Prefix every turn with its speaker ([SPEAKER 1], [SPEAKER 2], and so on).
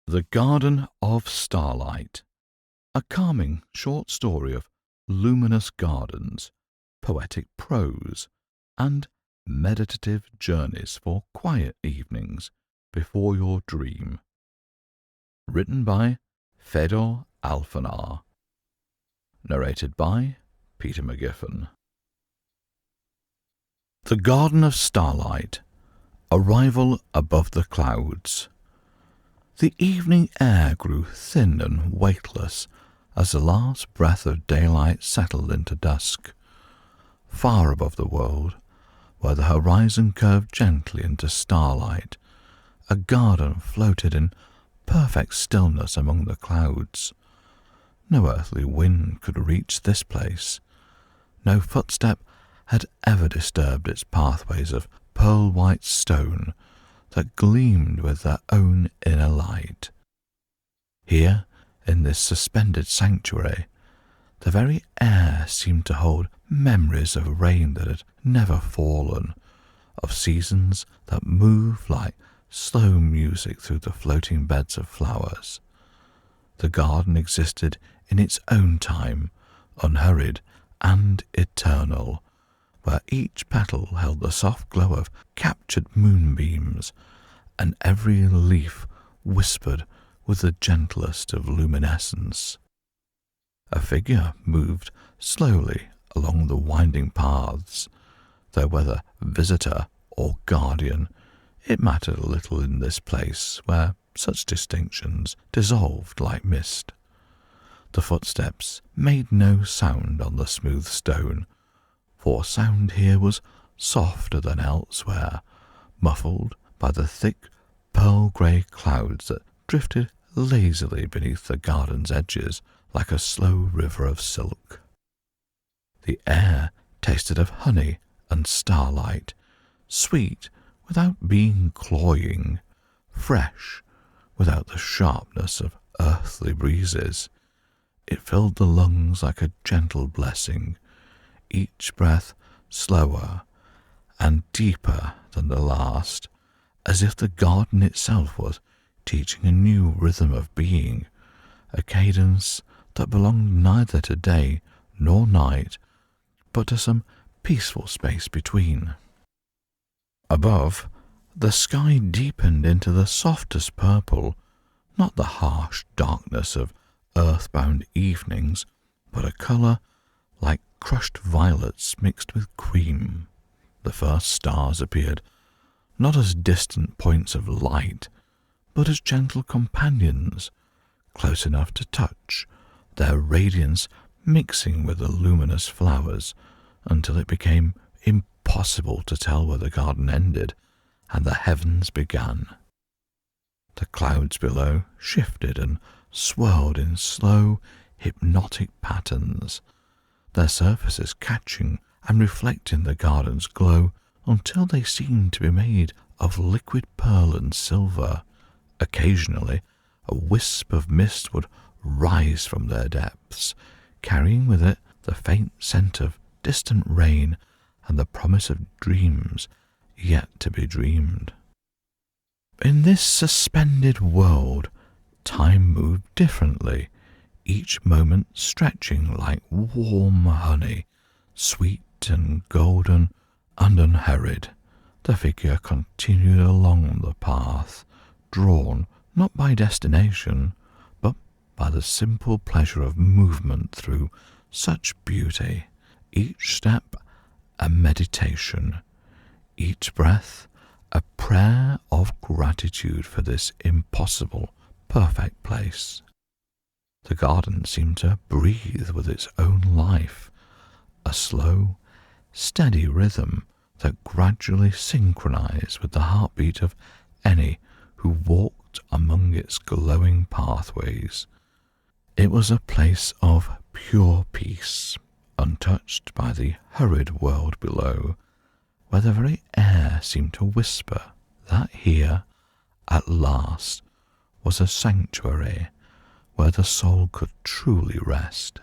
[SPEAKER 1] The Garden of Starlight, a calming short story of luminous gardens, poetic prose, and meditative journeys for quiet evenings before your dream. Written by Fedor Alphenaar. Narrated by Peter McGiffin. The Garden of Starlight. Arrival above the clouds. The evening air grew thin and weightless as the last breath of daylight settled into dusk. Far above the world, where the horizon curved gently into starlight, a garden floated in perfect stillness among the clouds. No earthly wind could reach this place. No footstep had ever disturbed its pathways of pearl-white stone that gleamed with their own inner light. Here, in this suspended sanctuary, the very air seemed to hold memories of rain that had never fallen, of seasons that moved like slow music through the floating beds of flowers. The garden existed in its own time, unhurried and eternal, where each petal held the soft glow of captured moonbeams, and every leaf whispered with the gentlest of luminescence. A figure moved slowly along the winding paths, though whether visitor or guardian, it mattered little in this place where such distinctions dissolved like mist. The footsteps made no sound on the smooth stone, for sound here was softer than elsewhere, muffled by the thick pearl-grey clouds that drifted lazily beneath the garden's edges like a slow river of silk. The air tasted of honey and starlight, sweet without being cloying, fresh without the sharpness of earthly breezes. It filled the lungs like a gentle blessing, each breath slower and deeper than the last, as if the garden itself was teaching a new rhythm of being, a cadence that belonged neither to day nor night, but to some peaceful space between. Above, the sky deepened into the softest purple, not the harsh darkness of earthbound evenings, but a colour like crushed violets mixed with cream. The first stars appeared, not as distant points of light, but as gentle companions, close enough to touch, their radiance mixing with the luminous flowers until it became impossible to tell where the garden ended and the heavens began. The clouds below shifted and swirled in slow, hypnotic patterns, their surfaces catching and reflecting the garden's glow until they seemed to be made of liquid pearl and silver. Occasionally, a wisp of mist would rise from their depths, carrying with it the faint scent of distant rain and the promise of dreams yet to be dreamed. In this suspended world, time moved differently, each moment stretching like warm honey, sweet and golden and unhurried. The figure continued along the path, drawn not by destination, but by the simple pleasure of movement through such beauty, each step a meditation, each breath a prayer of gratitude for this impossible, perfect place. The garden seemed to breathe with its own life, a slow, steady rhythm that gradually synchronized with the heartbeat of any who walked among its glowing pathways. It was a place of pure peace, untouched by the hurried world below, where the very air seemed to whisper that here, at last, was a sanctuary where the soul could truly rest.